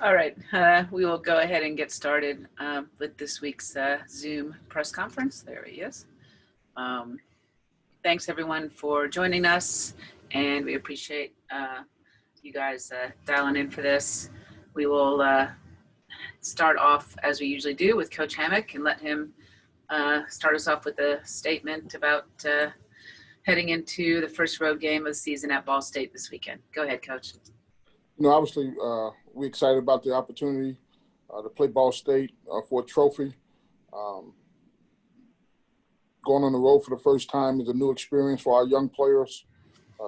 All right, we will go ahead and get started with this week's Zoom press conference. There he is. Thanks everyone for joining us, and we appreciate you guys dialing in for this. We will start off as we usually do with Coach Hammock and let him start us off with a statement about heading into the first road game of the season at Ball State this weekend. Go ahead, Coach. Obviously, we're excited about the opportunity to play Ball State for a trophy. Going on the road for the first time is a new experience for our young players,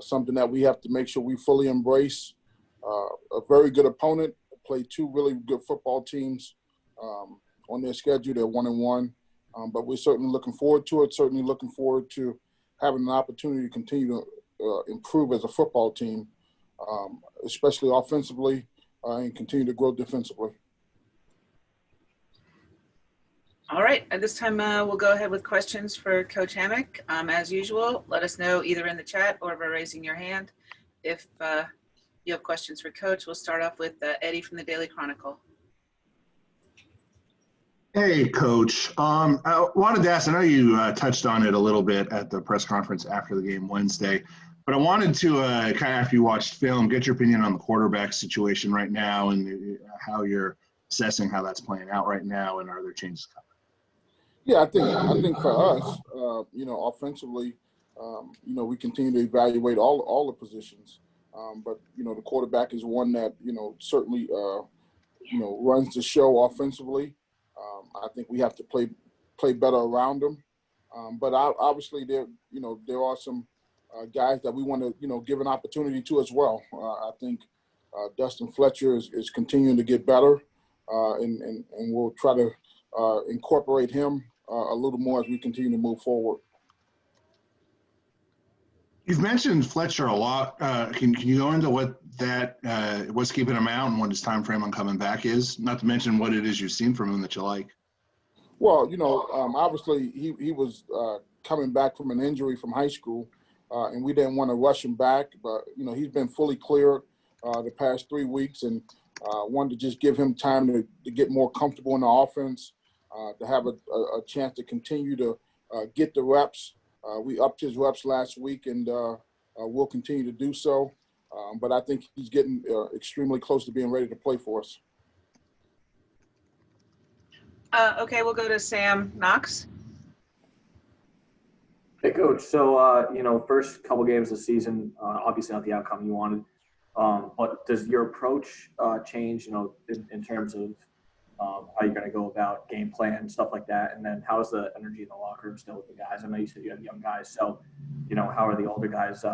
something that we have to make sure we fully embrace. A very good opponent, played two really good football teams on their schedule. They're 1-1, but we're certainly looking forward to it, certainly looking forward to having an opportunity to continue to improve as a football team. Especially offensively, and continue to grow defensively. All right, at this time, we'll go ahead with questions for Coach Hammock. As usual, let us know either in the chat or by raising your hand. If you have questions for Coach, we'll start off with Eddie from the Daily Chronicle. Hey, Coach. I wanted to ask, I know you touched on it a little bit at the press conference after the game Wednesday, but I wanted to kind of, after you watched film, get your opinion on the quarterback situation right now and how you're assessing how that's playing out right now, and are there changes coming? Yeah, I think for us, offensively, we continue to evaluate all the positions, but the quarterback is one that certainly runs the show offensively. I think we have to play better around him, but obviously there are some guys that we want to, give an opportunity to as well. I think Dustin Fletcher is continuing to get better, and we'll try to incorporate him a little more as we continue to move forward. You've mentioned Fletcher a lot. Can you go into what what's keeping him out and what his time frame on coming back is? Not to mention what it is you've seen from him that you like. Well, obviously he was coming back from an injury from high school. And we didn't want to rush him back, but, he's been fully cleared the past 3 weeks, and wanted to just give him time to get more comfortable in the offense, to have a chance to continue to get the reps. We upped his reps last week, and we'll continue to do so. But I think he's getting extremely close to being ready to play for us. Okay, we'll go to Sam Knox. Hey, Coach. So, first couple games of the season, obviously not the outcome you wanted. But does your approach change, in terms of how you're going to go about game plan, stuff like that? And then how's the energy in the locker room still with the guys? I know you said you have young guys. So, how are the older guys,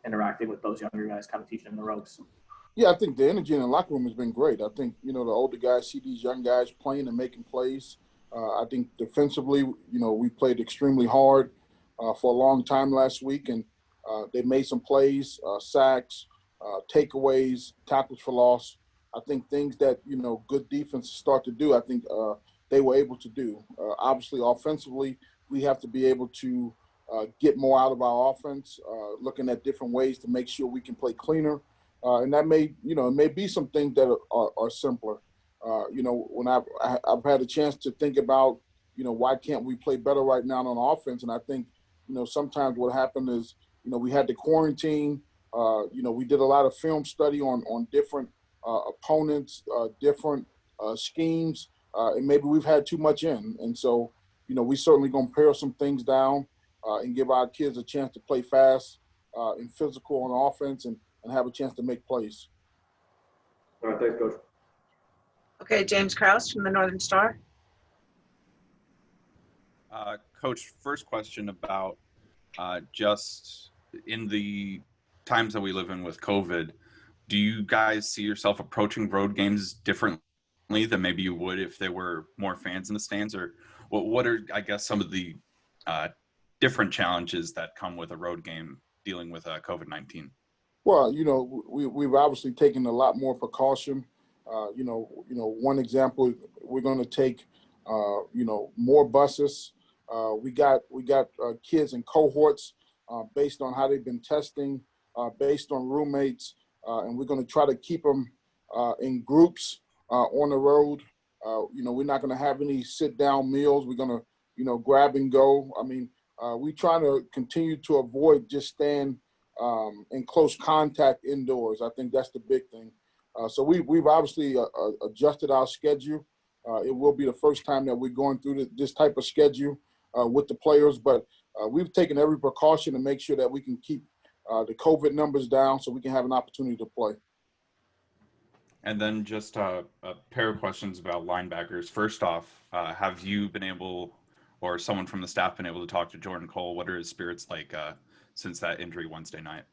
interacting with those younger guys, kind of teaching them the ropes? Yeah, I think the energy in the locker room has been great. I think, the older guys see these young guys playing and making plays. I think defensively, we played extremely hard for a long time last week, and they made some plays, sacks, takeaways, tackles for loss. I think things that, good defenses start to do, I think they were able to do. Obviously, offensively, we have to be able to get more out of our offense, looking at different ways to make sure we can play cleaner. And that may, it may be some things that are simpler. When I've had a chance to think about, why can't we play better right now on offense? And I think, sometimes what happened is, we had to quarantine. We did a lot of film study on different opponents, different schemes, and maybe we've had too much in. And so, we certainly going to pare some things down and give our kids a chance to play fast and physical on offense and have a chance to make plays. All right, thanks, Coach. Okay, James Krauss from the Northern Star. Coach, first question about just in the times that we live in with COVID, do you guys see yourself approaching road games differently than maybe you would if there were more fans in the stands? Or what are, I guess, some of the different challenges that come with a road game dealing with COVID-19? Well, we've obviously taken a lot more precaution. One example, we're going to take, more buses. We got kids in cohorts based on how they've been testing, based on roommates, and we're going to try to keep them in groups on the road. We're not going to have any sit-down meals. We're going to, grab and go. I mean, we try to continue to avoid just staying in close contact indoors. I think that's the big thing. So we've obviously adjusted our schedule. It will be the first time that we're going through this type of schedule with the players, but we've taken every precaution to make sure that we can keep the COVID numbers down so we can have an opportunity to play. And then just a pair of questions about linebackers. First off, have you been able, or someone from the staff been able to talk to Jordan Cole? What are his spirits like since that injury Wednesday night?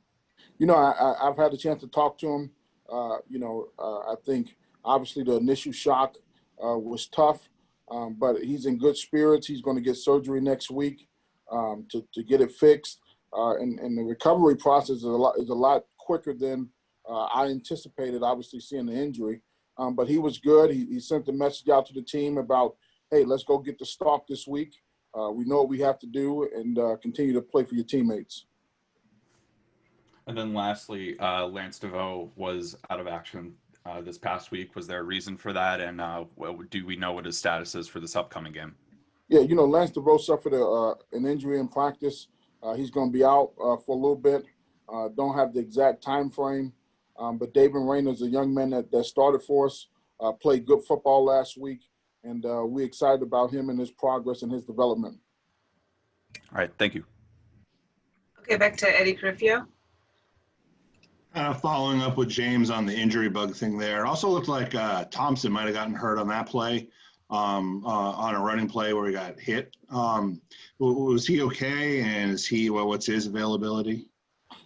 I've had a chance to talk to him. I think obviously the initial shock was tough, but he's in good spirits. He's going to get surgery next week to get it fixed. And the recovery process is a lot quicker than I anticipated, obviously, seeing the injury. But he was good. He sent the message out to the team about, hey, let's go get the start this week. We know what we have to do and continue to play for your teammates. And then lastly, Lance Devoe was out of action this past week. Was there a reason for that? And do we know what his status is for this upcoming game? Yeah, Lance Devoe suffered an injury in practice. He's going to be out for a little bit. Don't have the exact time frame. But David Rayner is a young man that started for us, played good football last week, and we're excited about him and his progress and his development. All right, thank you. Okay, back to Eddie Cariffio. Following up with James on the injury bug thing there. It also looked like Thompson might have gotten hurt on that play, on a running play where he got hit. Was he okay, and what's his availability?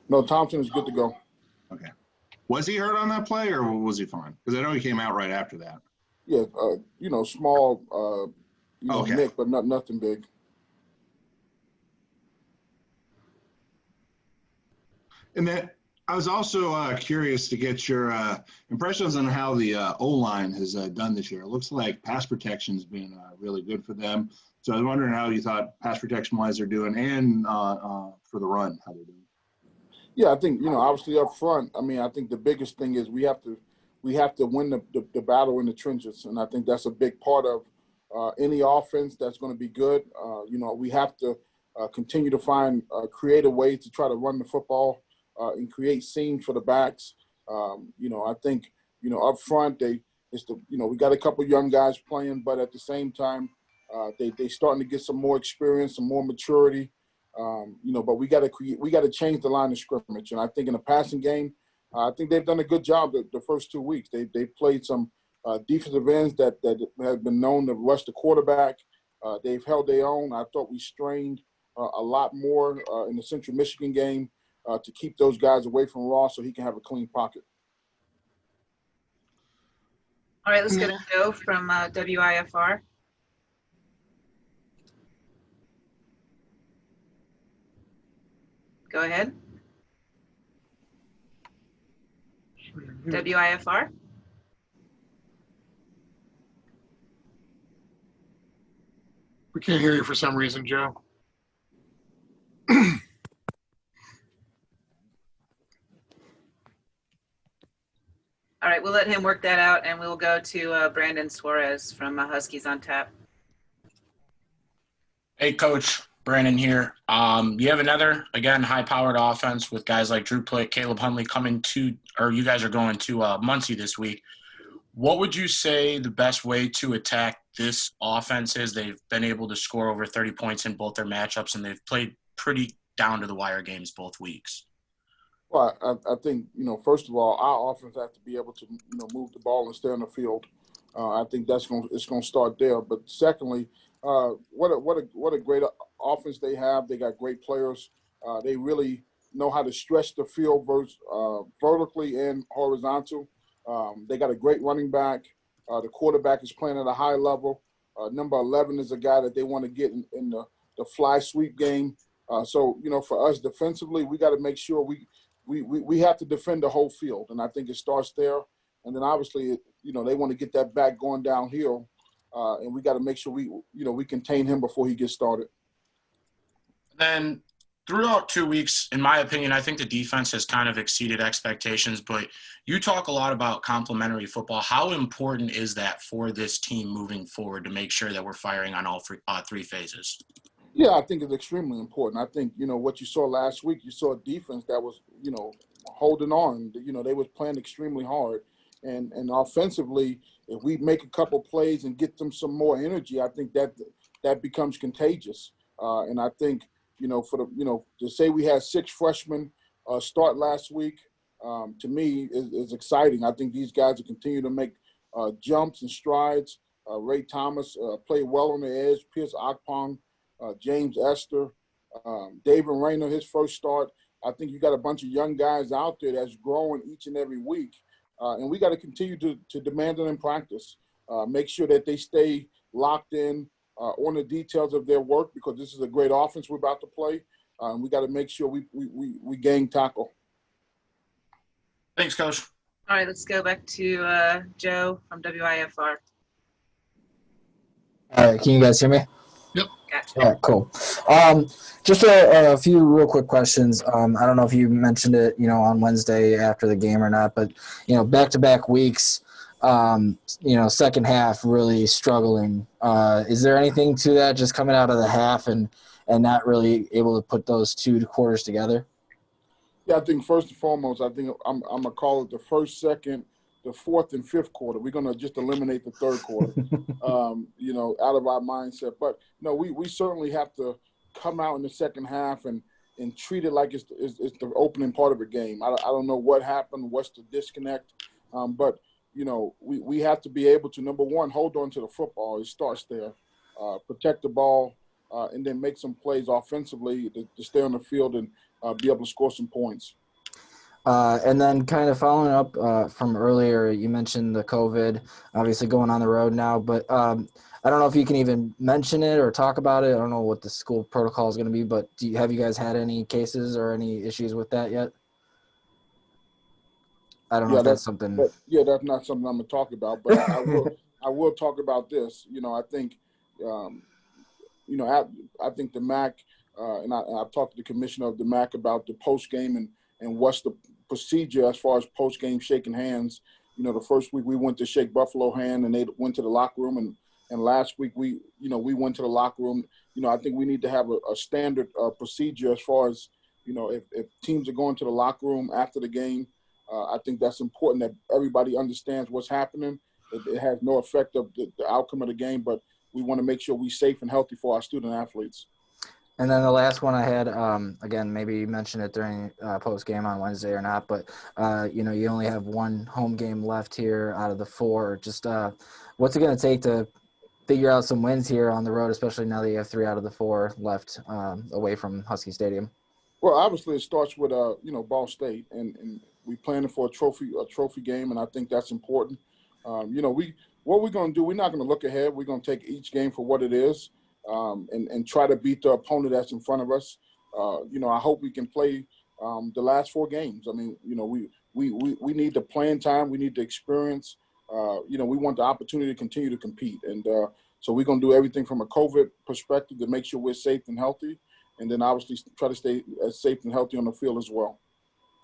No, Thompson is good to go. Okay. Was he hurt on that play, or was he fine? Because I know he came out right after that. Yeah, small, okay. nick, but nothing big. And then I was also curious to get your impressions on how the O-line has done this year. It looks like pass protection's been really good for them. So I was wondering how you thought pass protection-wise they're doing, and for the run, how they're doing. Yeah, I think, obviously up front, I think the biggest thing is we have to win the battle in the trenches. And I think that's a big part of any offense that's going to be good. We have to continue to find creative ways to try to run the football and create seams for the backs. I think, up front, we got a couple young guys playing, but at the same time, they starting to get some more experience, some more maturity. But we got to change the line of scrimmage. And I think in the passing game, I think they've done a good job the first 2 weeks. They played some defensive ends that have been known to rush the quarterback. They've held their own. I thought we strained a lot more in the Central Michigan game to keep those guys away from Ross so he can have a clean pocket. All right, let's go to Joe from WIFR. Go ahead. WIFR. We can't hear you for some reason, Joe. All right, we'll let him work that out, and we'll go to Brandon Suarez from Huskies on Tap. Hey, Coach. Brandon here. You have another, again, high-powered offense with guys like Drew Plitt, Caleb Huntley you guys are going to Muncie this week. What would you say the best way to attack this offense is? They've been able to score over 30 points in both their matchups, and they've played pretty down-to-the-wire games both weeks. Well, I think, first of all, our offense has to be able to, move the ball and stay on the field. I think it's going to start there. But secondly, what a great offense they have. They got great players. They really know how to stretch the field vertically and horizontal. They got a great running back. The quarterback is playing at a high level. Number 11 is a guy that they want to get in the fly sweep game. So for us defensively, we got to make sure we have to defend the whole field, and I think it starts there. And then obviously, they want to get that back going downhill, and we got to make sure we contain him before he gets started. Then throughout 2 weeks, in my opinion, I think the defense has kind of exceeded expectations, but you talk a lot about complementary football. How important is that for this team moving forward to make sure that we're firing on all three phases? Yeah, I think it's extremely important. I think, what you saw last week, you saw a defense that was, holding on. They was playing extremely hard. And offensively, if we make a couple plays and get them some more energy, I think that becomes contagious. And I think, to say we had 6 freshmen start last week, to me is exciting. I think these guys will continue to make jumps and strides. Ray Thomas played well on the edge. Pierce Akpong, James Esther, David Rayner, his first start. I think you got a bunch of young guys out there that's growing each and every week. And we got to continue to demand them in practice. Make sure that they stay locked in on the details of their work, because this is a great offense we're about to play. And we got to make sure we gang tackle. Thanks, Coach. All right, let's go back to Joe from WIFR. All right, can you guys hear me? Yep. Gotcha. Yeah, cool. Just a few real quick questions. I don't know if you mentioned it, on Wednesday after the game or not, but, back-to-back weeks, second half really struggling. Is there anything to that, just coming out of the half and not really able to put those 2 quarters together? Yeah, I think first and foremost, I'm going to call it the first, second, the fourth, and fifth quarter. We're going to just eliminate the third quarter, out of our mindset. But, we certainly have to come out in the second half and treat it like it's the opening part of a game. I don't know what happened, what's the disconnect, but, we have to be able to, number one, hold on to the football. It starts there. Protect the ball, and then make some plays offensively to stay on the field and be able to score some points. And then kind of following up from earlier, you mentioned the COVID, obviously going on the road now, but I don't know if you can even mention it or talk about it. I don't know what the school protocol is going to be, but have you guys had any cases or any issues with that yet? I don't know if that's something. That's not something I'm going to talk about, but I will talk about this. I think, I think the MAC, and I've talked to the commissioner of the MAC about the post game and what's the procedure as far as post game shaking hands. The first week we went to shake Buffalo hand and they went to the locker room, and last week we went to the locker room. I think we need to have a standard procedure as far as, if teams are going to the locker room after the game. I think that's important that everybody understands what's happening. It has no effect of the outcome of the game, but we want to make sure we're safe and healthy for our student athletes. And then the last one I had, again, maybe you mentioned it during post-game on Wednesday or not, but, you only have 1 home game left here out of the 4. Just what's it going to take to figure out some wins here on the road, especially now that you have 3 out of the 4 left away from Husky Stadium? Well, obviously it starts with, Ball State, and we planning for a trophy game, and I think that's important. What we're going to do, we're not going to look ahead. We're going to take each game for what it is. And try to beat the opponent that's in front of us. I hope we can play the last 4 games. I mean, we need the playing time. We need the experience. We want the opportunity to continue to compete. And so we're going to do everything from a COVID perspective to make sure we're safe and healthy, and then obviously try to stay as safe and healthy on the field as well.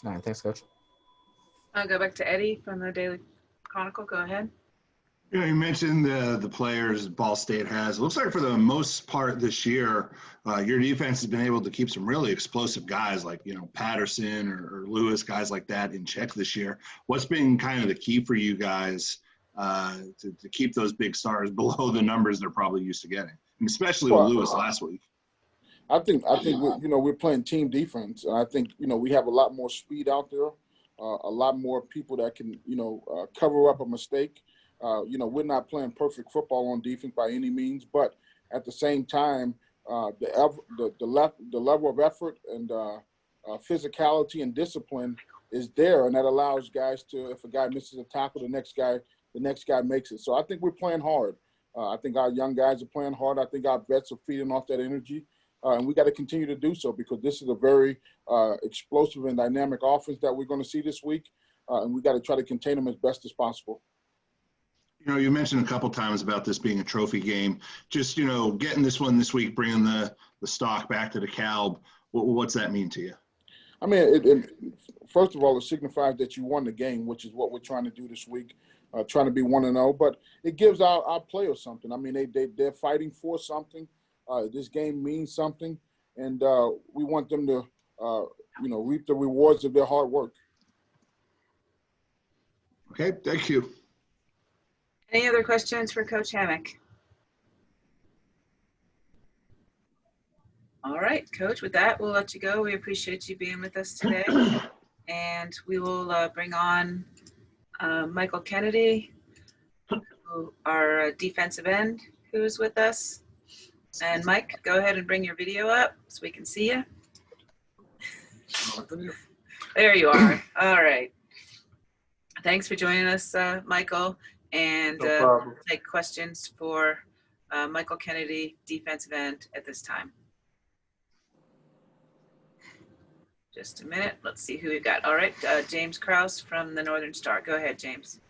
All right. Thanks, Coach. I'll go back to Eddie from the Daily Chronicle. Go ahead. You mentioned the players Ball State has. It looks like for the most part this year, your defense has been able to keep some really explosive guys like, Patterson or Lewis, guys like that in check this year. What's been kind of the key for you guys to keep those big stars below the numbers they're probably used to getting, and especially with Lewis last week? I think we're playing team defense, and I think we have a lot more speed out there, a lot more people that can cover up a mistake. We're not playing perfect football on defense by any means, but at the same time, the level of effort and physicality and discipline is there, and that allows guys to, if a guy misses a tackle, the next guy makes it. So I think we're playing hard. I think our young guys are playing hard. I think our vets are feeding off that energy, and we got to continue to do so, because this is a very explosive and dynamic offense that we're going to see this week, and we got to try to contain them as best as possible. You mentioned a couple times about this being a trophy game. Just, getting this one this week, bringing the stock back to DeKalb. What's that mean to you? I mean, first of all, it signifies that you won the game, which is what we're trying to do this week, trying to be 1-0. But it gives our players something. I mean, they're fighting for something. This game means something, and we want them to, reap the rewards of their hard work. Okay, thank you. Any other questions for Coach Hammock? All right, Coach, with that, we'll let you go. We appreciate you being with us today. And we will bring on Michael Kennedy, our defensive end, who's with us. And Mike, go ahead and bring your video up so we can see you. There you are. All right. Thanks for joining us, Michael. And we'll take questions for Michael Kennedy, defensive end, at this time. Just a minute. Let's see who we've got. All right. James Krauss from the Northern Star. Go ahead, James.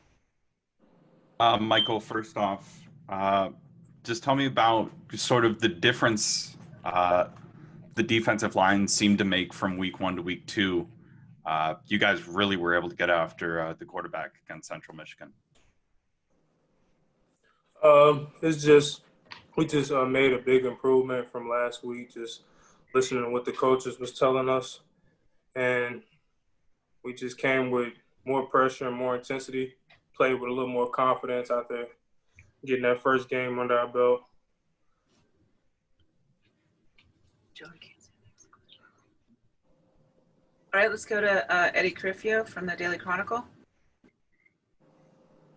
Michael, first off, just tell me about sort of the difference the defensive line seemed to make from week 1 to week 2. You guys really were able to get after the quarterback against Central Michigan. It's just we just made a big improvement from last week, just listening to what the coaches was telling us. And we just came with more pressure and more intensity, played with a little more confidence out there, getting that first game under our belt. All right, let's go to Eddie Cariffio from the Daily Chronicle.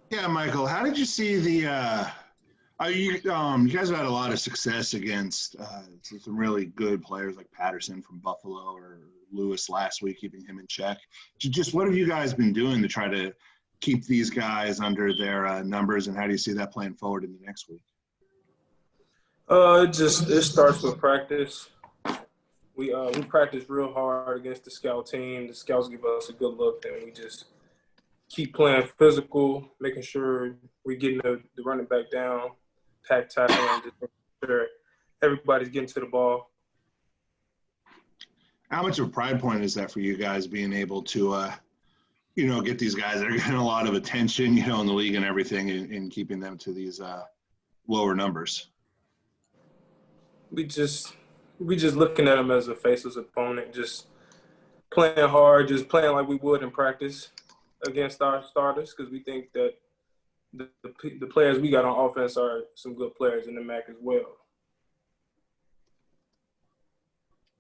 Yeah, Michael, how did you see the you guys have had a lot of success against some really good players like Patterson from Buffalo or Lewis last week, keeping him in check. Just what have you guys been doing to try to keep these guys under their numbers, and how do you see that playing forward in the next week? It starts with practice. We practice real hard against the scout team. The scouts give us a good look, and we just keep playing physical, making sure we're getting the running back down, pack tackling, just making sure everybody's getting to the ball. How much of a pride point is that for you guys, being able to, get these guys that are getting a lot of attention, in the league and everything, and keeping them to these lower numbers? We just looking at them as a faceless opponent, just playing hard, just playing like we would in practice against our starters, because we think that the players we got on offense are some good players in the MAC as well.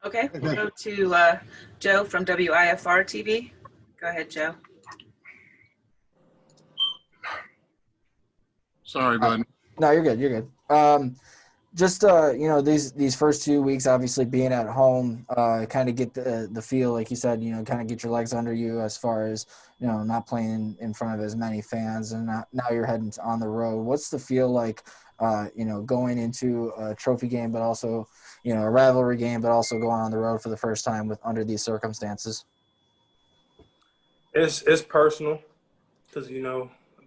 Okay, we'll go to Joe from WIFR TV. Go ahead, Joe. Sorry, bud. No, you're good. You're good. Just these first 2 weeks, obviously being at home, kind of get the feel, like you said, kind of get your legs under you as far as not playing in front of as many fans, and now you're heading on the road. What's the feel like, going into a trophy game, but also a rivalry game, but also going on the road for the first time under these circumstances? It's personal, because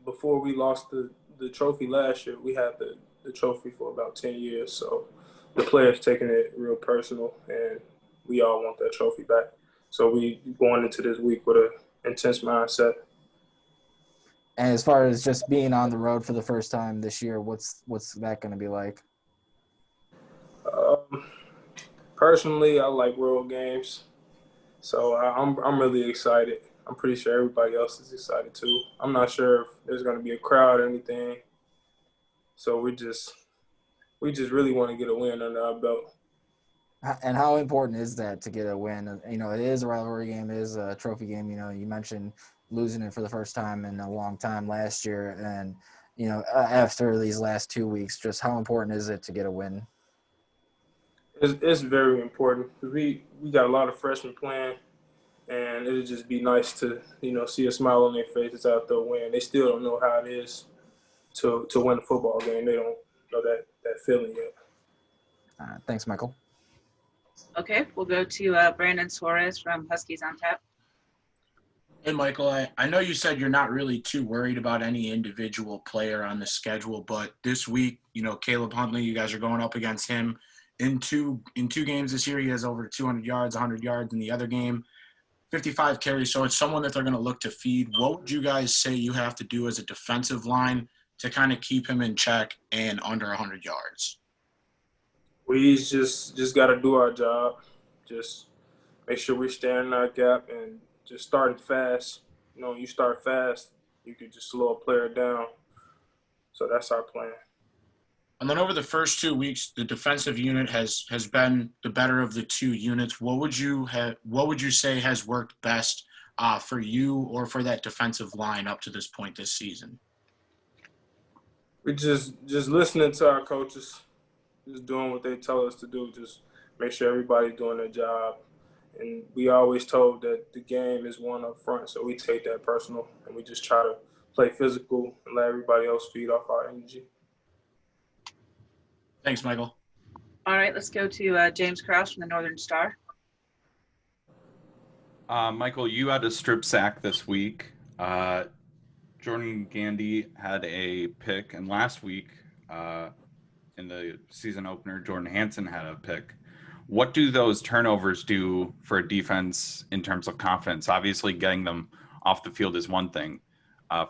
before we lost the trophy last year, we had the trophy for about 10 years. So the players taking it real personal, and we all want that trophy back. So we going into this week with an intense mindset. And as far as just being on the road for the first time this year, what's that going to be like? Personally, I like road games, so I'm really excited. I'm pretty sure everybody else is excited too. I'm not sure if there's going to be a crowd or anything. So we just really want to get a win under our belt. And how important is that to get a win? It is a rivalry game, it is a trophy game. You mentioned losing it for the first time in a long time last year, and after these last 2 weeks, just how important is it to get a win? It's very important, because we got a lot of freshmen playing, and it'll just be nice to see a smile on their faces after a win. They still don't know how it is to win a football game. They don't know that feeling yet. Thanks, Michael. Okay, we'll go to Brandon Suarez from Huskies on Tap. Hey, Michael, I know you said you're not really too worried about any individual player on the schedule, but this week, Caleb Huntley, you guys are going up against him in two games this year, he has over 200 yards, 100 yards in the other game, 55 carries. So it's someone that they're going to look to feed. What would you guys say you have to do as a defensive line to kind of keep him in check and under 100 yards? We just got to do our job. Just make sure we stay in our gap and just starting fast. You know, you start fast, you can just slow a player down. So that's our plan. And then over the first 2 weeks, the defensive unit has been the better of the two units. What would you say has worked best for you or for that defensive line up to this point this season? We just listening to our coaches, just doing what they tell us to do. Just make sure everybody's doing their job. And we always told that the game is won up front, so we take that personal and we just try to play physical and let everybody else feed off our energy. Thanks, Michael. All right, let's go to James Krauss from the Northern Star. Michael, you had a strip sack this week. Jordan Gandy had a pick, and last week in the season opener, Jordan Hansen had a pick. What do those turnovers do for a defense in terms of confidence? Obviously, getting them off the field is one thing.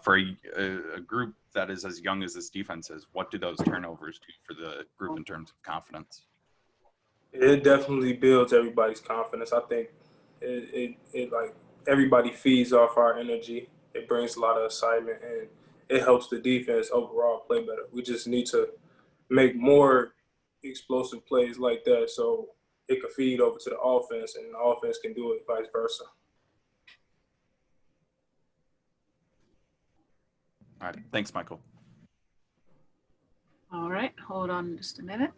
For a group that is as young as this defense is, what do those turnovers do for the group in terms of confidence? It definitely builds everybody's confidence. I think it like everybody feeds off our energy. It brings a lot of excitement and it helps the defense overall play better. We just need to make more explosive plays like that so it can feed over to the offense and the offense can do it vice versa. All right. Thanks, Michael. All right, hold on just a minute.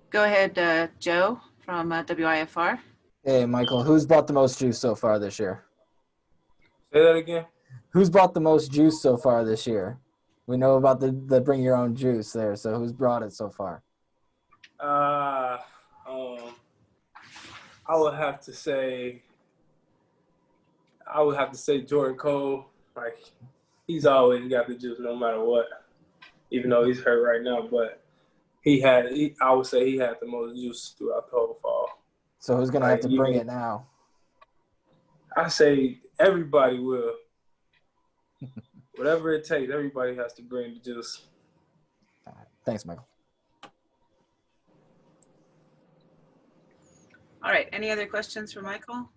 Go ahead, Joe from WIFR. Hey, Michael, who's bought the most juice so far this year? Say that again? Who's bought the most juice so far this year? We know about the bring your own juice there, so who's brought it so far? I would have to say Jordan Cole. Like, he's always got the juice no matter what, even though he's hurt right now. But I would say he had the most juice throughout the whole fall. So who's going to have to bring it now? I say everybody will. Whatever it takes, everybody has to bring the juice. All right. Thanks, Michael. All right, any other questions for Michael?